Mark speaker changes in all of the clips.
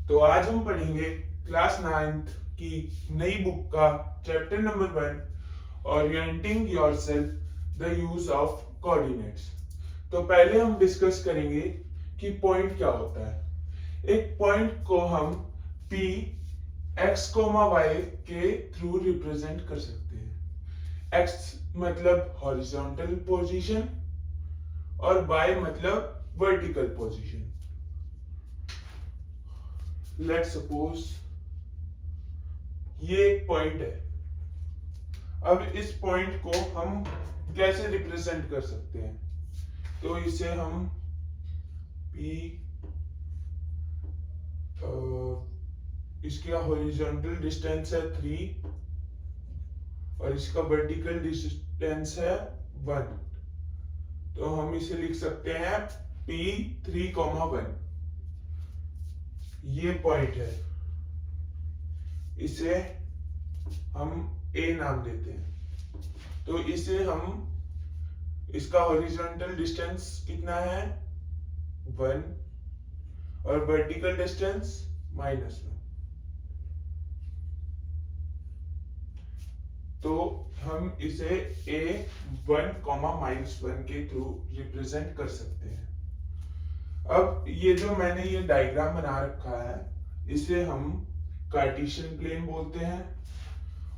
Speaker 1: तो आज हम पढ़ेंगे क्लास 9th की नई बुक का chapter number 1, orienting yourself the use of coordinates. तो पहले हम डिस्कस करेंगे कि पॉइंट क्या होता है। एक पॉइंट को हम P x, y के थ्रू रिप्रेजेंट कर सकते हैं। x मतलब हॉरिजॉन्टल पोजीशन और y मतलब वर्टिकल पोजीशन। लेट सपोज ये एक पॉइंट है। अब इस पॉइंट को हम कैसे रिप्रेजेंट कर सकते हैं? तो इसे हम P इसका हॉरिजॉन्टल डिस्टेंस है 3 और इसका वर्टिकल डिस्टेंस है 1। तो हम इसे लिख सकते हैं P3,1। ये पॉइंट है, इसे हम A नाम देते हैं। तो इसे हम इसका हॉरिजॉन्टल डिस्टेंस कितना है 1 और वर्टिकल डिस्टेंस -1। तो हम इसे A1, -1 के थ्रू रिप्रेजेंट कर सकते हैं। अब ये जो मैंने ये डायग्राम बना रखा है इसे हम कार्टेशियन प्लेन बोलते हैं।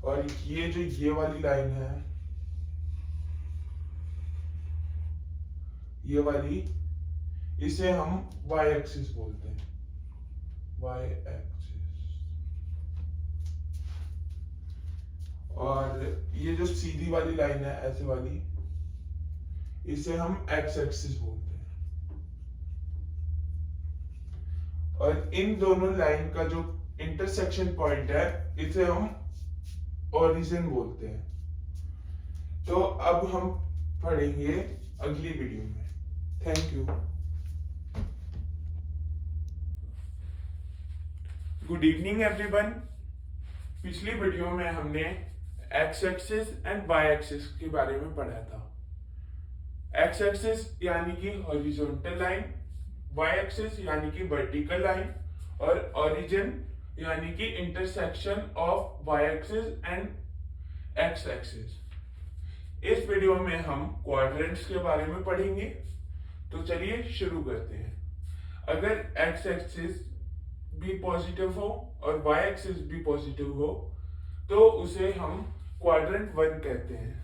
Speaker 1: और ये जो ये वाली लाइन है, ये वाली, इसे हम y एक्सिस बोलते हैं। y axis. और ये जो सीधी वाली लाइन है ऐसे वाली, इसे हम x एक्सिस बोलते हैं। और इन दोनों लाइन का जो इंटरसेक्शन पॉइंट है इसे हम ओरिजिन बोलते हैं। तो अब हम पढ़ेंगे अगली वीडियो में। Thank you. Good evening everyone. पिछली वीडियो में हमने X axis and Y axis के बारे में पढ़ा था। एक्स एक्सिस यानी कि हॉरिजॉन्टल लाइन, वाई एक्सिस यानी कि वर्टिकल लाइन और ओरिजिन यानी कि intersection of Y axis and X axis. इस वीडियो में हम क्वाड्रेंट्स के बारे में पढ़ेंगे। तो चलिए शुरू करते हैं। अगर एक्स एक्सिस भी पॉजिटिव हो और वाई एक्सिस भी पॉजिटिव हो तो उसे हम क्वाड्रेंट 1 कहते हैं।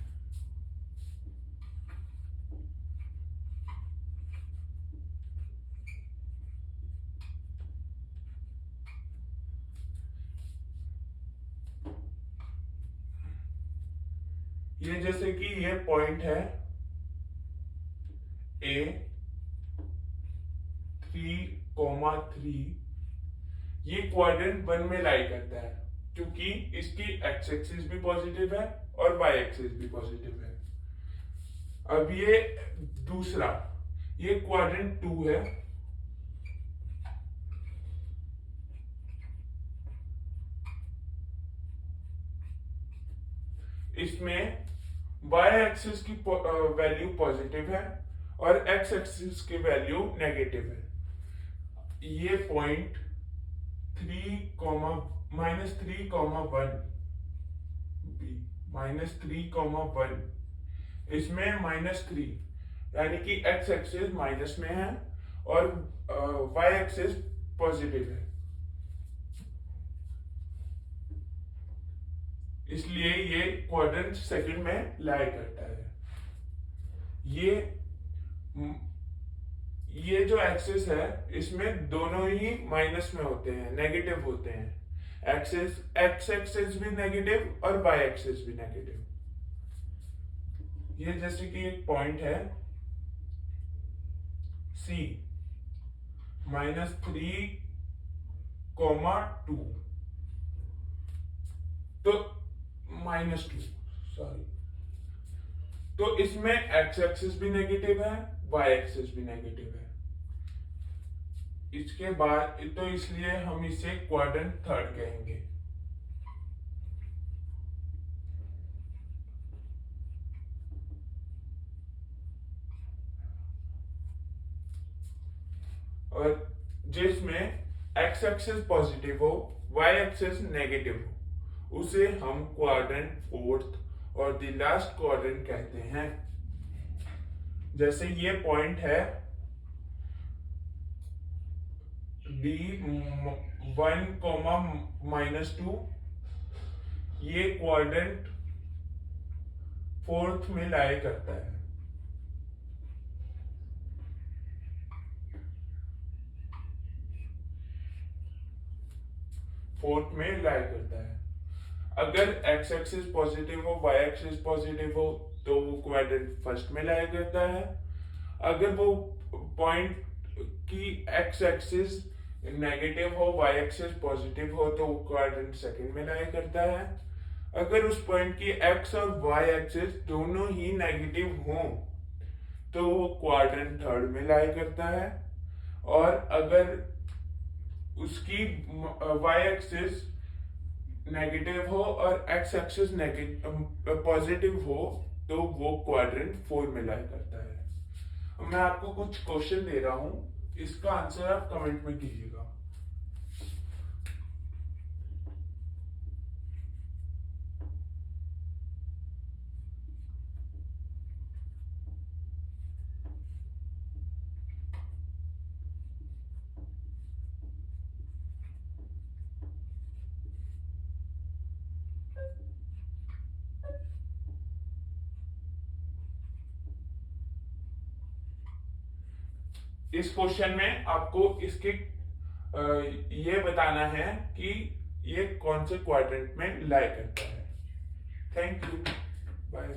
Speaker 1: ये जैसे कि ये पॉइंट है A3,3, ये क्वाड्रेंट 1 में लाई करता है क्योंकि इसकी एक्स एक्सिस भी पॉजिटिव है और वाई एक्सिस भी पॉजिटिव है। अब ये दूसरा, ये क्वाड्रेंट 2 है। इसमें y एक्सिस की वैल्यू पॉजिटिव है और x एक्सिस की वैल्यू नेगेटिव है। ये पॉइंट 3,-1 -3,1, इसमें -3 यानी कि x एक्सिस माइनस में है और y एक्सिस पॉजिटिव है, इसलिए ये क्वाड्रेंट सेकंड में लाई करता है। ये जो एक्सिस है इसमें दोनों ही माइनस में होते हैं, नेगेटिव होते हैं। एक्स एक्सिस भी नेगेटिव और वाई एक्सिस भी नेगेटिव। ये जैसे कि एक पॉइंट है C -3,2, तो -2, सॉरी। तो इसमें एक्स एक्सिस भी नेगेटिव है, वाई एक्सिस भी नेगेटिव है। इसके बाद तो इसलिए हम इसे क्वाड्रेंट 3 कहेंगे। और जिसमें एक्स एक्सिस पॉजिटिव हो, वाई एक्सिस नेगेटिव हो, उसे हम क्वाड्रेंट फोर्थ और द लास्ट क्वाड्रेंट कहते हैं। जैसे ये पॉइंट है D1, -2, ये क्वाड्रेंट फोर्थ में लाई करता है। फोर्थ में लाई करता है। अगर एक्स एक्सिस पॉजिटिव हो, वाई एक्सिस पॉजिटिव हो, तो वो क्वाड्रेंट फर्स्ट में लाई करता है। अगर वो पॉइंट की एक्स एक्सिस नेगेटिव हो, वाई एक्सिस पॉजिटिव हो, तो वो क्वाड्रेंट सेकंड में लाई करता है। अगर उस पॉइंट की एक्स और वाई एक्सिस दोनों ही नेगेटिव हो, तो वो क्वाड्रेंट थर्ड में लाई करता है। और अगर उसकी वाई एक्सिस नेगेटिव हो और एक्स एक्सिस पॉजिटिव हो, तो वो क्वाड्रेंट फोर में लाई करता है। मैं आपको कुछ क्वेश्चन दे रहा हूं, इसका आंसर आप कमेंट में कीजिएगा। इस क्वेश्चन में आपको इसके ये बताना है कि ये कौन से क्वाड्रेंट में लाई करता है। Thank you, bye.